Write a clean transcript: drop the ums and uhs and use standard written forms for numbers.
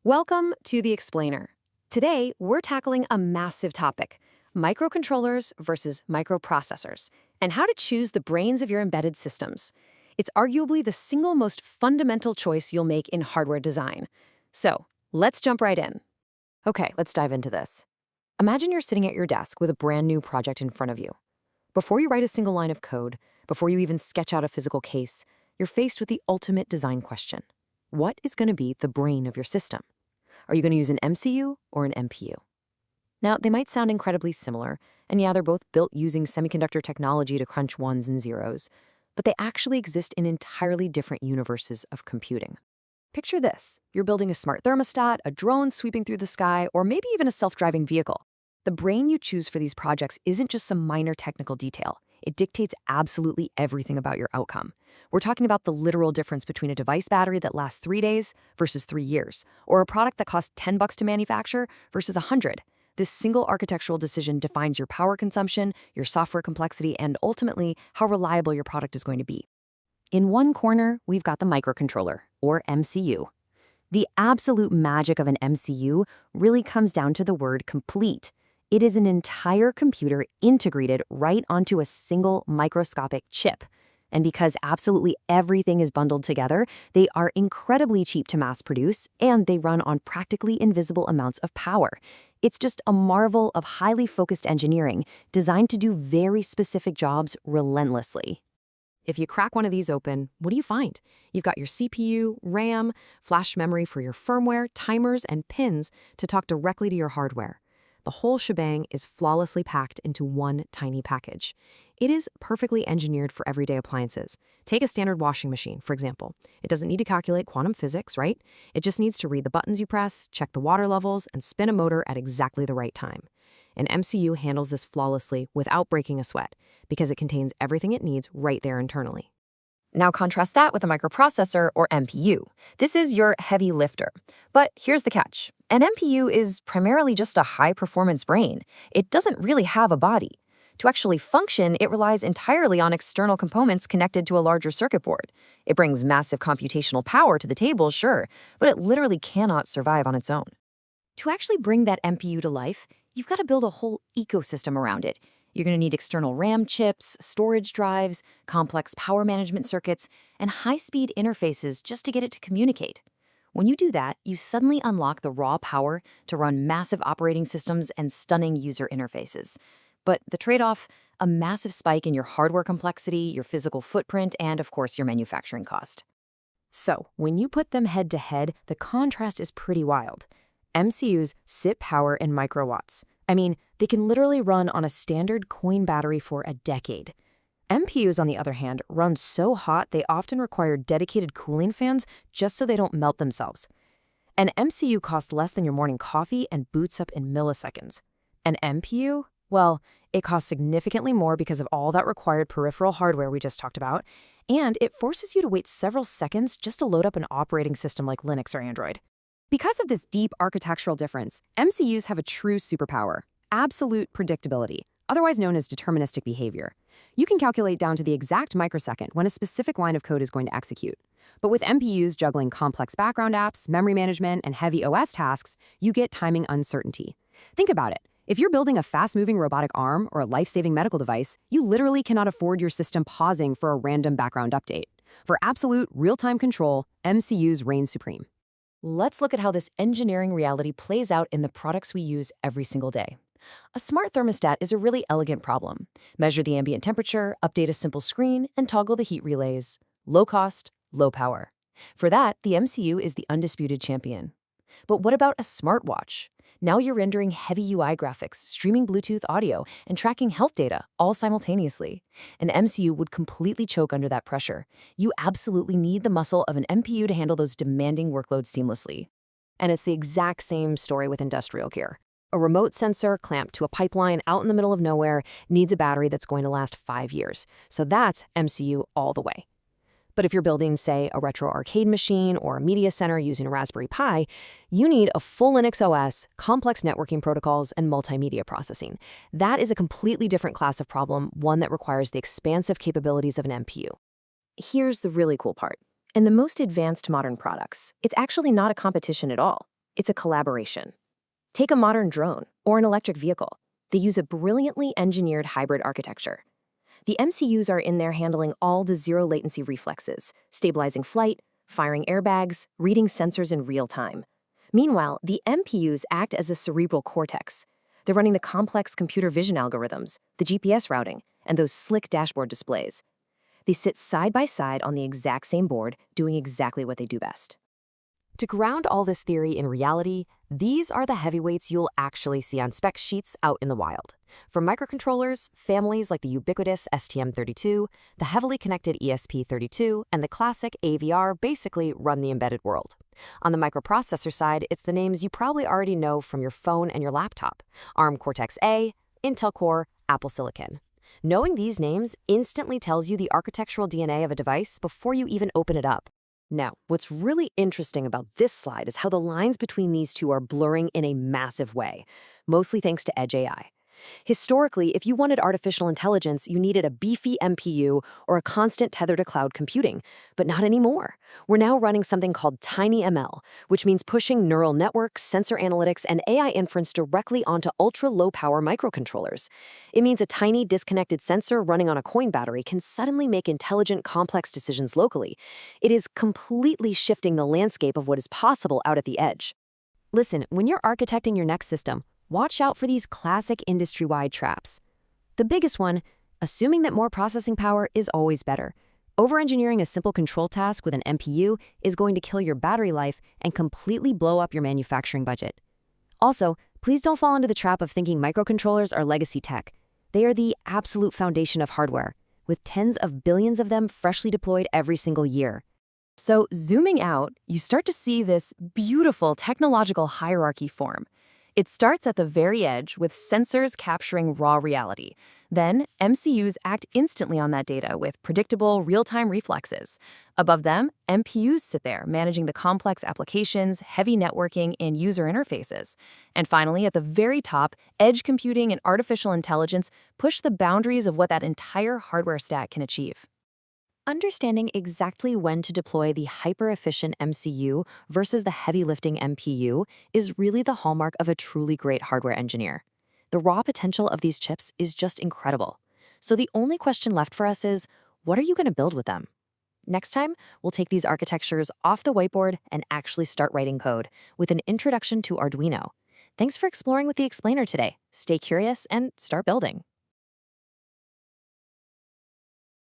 Welcome to The Explainer. Today, we're tackling a massive topic, microcontrollers versus microprocessors, and how to choose the brains of your embedded systems. It's arguably the single most fundamental choice you'll make in hardware design. So, let's jump right in. Okay, let's dive into this. Imagine you're sitting at your desk with a brand new project in front of you. Before you write a single line of code, before you even sketch out a physical case, you're faced with the ultimate design question. What is going to be the brain of your system? Are you going to use an MCU or an MPU? Now, they might sound incredibly similar, and yeah, they're both built using semiconductor technology to crunch ones and zeros, but they actually exist in entirely different universes of computing. Picture this. You're building a smart thermostat, a drone sweeping through the sky, or maybe even a self-driving vehicle. The brain you choose for these projects isn't just some minor technical detail. It dictates absolutely everything about your outcome. We're talking about the literal difference between a device battery that lasts 3 days versus 3 years, or a product that costs $10 to manufacture versus 100. This single architectural decision defines your power consumption, your software complexity, and ultimately how reliable your product is going to be. In one corner, we've got the microcontroller, or MCU. The absolute magic of an MCU really comes down to the word complete. It is an entire computer integrated right onto a single microscopic chip. And because absolutely everything is bundled together, they are incredibly cheap to mass produce, and they run on practically invisible amounts of power. It's just a marvel of highly focused engineering designed to do very specific jobs relentlessly. If you crack one of these open, what do you find? You've got your CPU, RAM, flash memory for your firmware, timers, and pins to talk directly to your hardware. The whole shebang is flawlessly packed into one tiny package. It is perfectly engineered for everyday appliances. Take a standard washing machine, for example. It doesn't need to calculate quantum physics, right? It just needs to read the buttons you press, check the water levels, and spin a motor at exactly the right time. An MCU handles this flawlessly without breaking a sweat, because it contains everything it needs right there internally. Now contrast that with a microprocessor, or MPU. This is your heavy lifter. But here's the catch. An MPU is primarily just a high-performance brain. It doesn't really have a body. To actually function, it relies entirely on external components connected to a larger circuit board. It brings massive computational power to the table, sure, but it literally cannot survive on its own. To actually bring that MPU to life, you've got to build a whole ecosystem around it. You're going to need external RAM chips, storage drives, complex power management circuits, and high-speed interfaces just to get it to communicate. When you do that, you suddenly unlock the raw power to run massive operating systems and stunning user interfaces. But the trade-off, a massive spike in your hardware complexity, your physical footprint, and of course your manufacturing cost. So, when you put them head-to-head, the contrast is pretty wild. MCUs sip power in microwatts. I mean, they can literally run on a standard coin battery for a decade. MPUs, on the other hand, run so hot they often require dedicated cooling fans just so they don't melt themselves. An MCU costs less than your morning coffee and boots up in milliseconds. An MPU? Well, it costs significantly more because of all that required peripheral hardware we just talked about, and it forces you to wait several seconds just to load up an operating system like Linux or Android. Because of this deep architectural difference, MCUs have a true superpower, absolute predictability, otherwise known as deterministic behavior. You can calculate down to the exact microsecond when a specific line of code is going to execute. But with MPUs juggling complex background apps, memory management, and heavy OS tasks, you get timing uncertainty. Think about it. If you're building a fast-moving robotic arm or a life-saving medical device, you literally cannot afford your system pausing for a random background update. For absolute real-time control, MCUs reign supreme. Let's look at how this engineering reality plays out in the products we use every single day. A smart thermostat is a really elegant problem. Measure the ambient temperature, update a simple screen, and toggle the heat relays. Low cost, low power. For that, the MCU is the undisputed champion. But what about a smartwatch? Now you're rendering heavy UI graphics, streaming Bluetooth audio, and tracking health data, all simultaneously. An MCU would completely choke under that pressure. You absolutely need the muscle of an MPU to handle those demanding workloads seamlessly. And it's the exact same story with industrial gear. A remote sensor clamped to a pipeline out in the middle of nowhere needs a battery that's going to last 5 years. So that's MCU all the way. But if you're building, say, a retro arcade machine or a media center using a Raspberry Pi, you need a full Linux OS, complex networking protocols, and multimedia processing. That is a completely different class of problem, one that requires the expansive capabilities of an MPU. Here's the really cool part. In the most advanced modern products, it's actually not a competition at all. It's a collaboration. Take a modern drone or an electric vehicle. They use a brilliantly engineered hybrid architecture. The MCUs are in there handling all the zero-latency reflexes, stabilizing flight, firing airbags, reading sensors in real time. Meanwhile, the MPUs act as a cerebral cortex. They're running the complex computer vision algorithms, the GPS routing, and those slick dashboard displays. They sit side by side on the exact same board, doing exactly what they do best. To ground all this theory in reality, these are the heavyweights you'll actually see on spec sheets out in the wild. From microcontrollers, families like the ubiquitous STM32, the heavily connected ESP32, and the classic AVR basically run the embedded world. On the microprocessor side, it's the names you probably already know from your phone and your laptop: ARM Cortex-A, Intel Core, Apple Silicon. Knowing these names instantly tells you the architectural DNA of a device before you even open it up. Now, what's really interesting about this slide is how the lines between these two are blurring in a massive way, mostly thanks to Edge AI. Historically, if you wanted artificial intelligence, you needed a beefy MPU or a constant tether to cloud computing, but not anymore. We're now running something called TinyML, which means pushing neural networks, sensor analytics, and AI inference directly onto ultra-low-power microcontrollers. It means a tiny, disconnected sensor running on a coin battery can suddenly make intelligent, complex decisions locally. It is completely shifting the landscape of what is possible out at the edge. Listen, when you're architecting your next system, watch out for these classic industry-wide traps. The biggest one, assuming that more processing power is always better. Over-engineering a simple control task with an MPU is going to kill your battery life and completely blow up your manufacturing budget. Also, please don't fall into the trap of thinking microcontrollers are legacy tech. They are the absolute foundation of hardware, with tens of billions of them freshly deployed every single year. So, zooming out, you start to see this beautiful technological hierarchy form. It starts at the very edge with sensors capturing raw reality. Then, MCUs act instantly on that data with predictable, real-time reflexes. Above them, MPUs sit there, managing the complex applications, heavy networking, and user interfaces. And finally, at the very top, edge computing and artificial intelligence push the boundaries of what that entire hardware stack can achieve. Understanding exactly when to deploy the hyper-efficient MCU versus the heavy-lifting MPU is really the hallmark of a truly great hardware engineer. The raw potential of these chips is just incredible. So the only question left for us is, what are you going to build with them? Next time, we'll take these architectures off the whiteboard and actually start writing code with an introduction to Arduino. Thanks for exploring with the Explainer today. Stay curious and start building.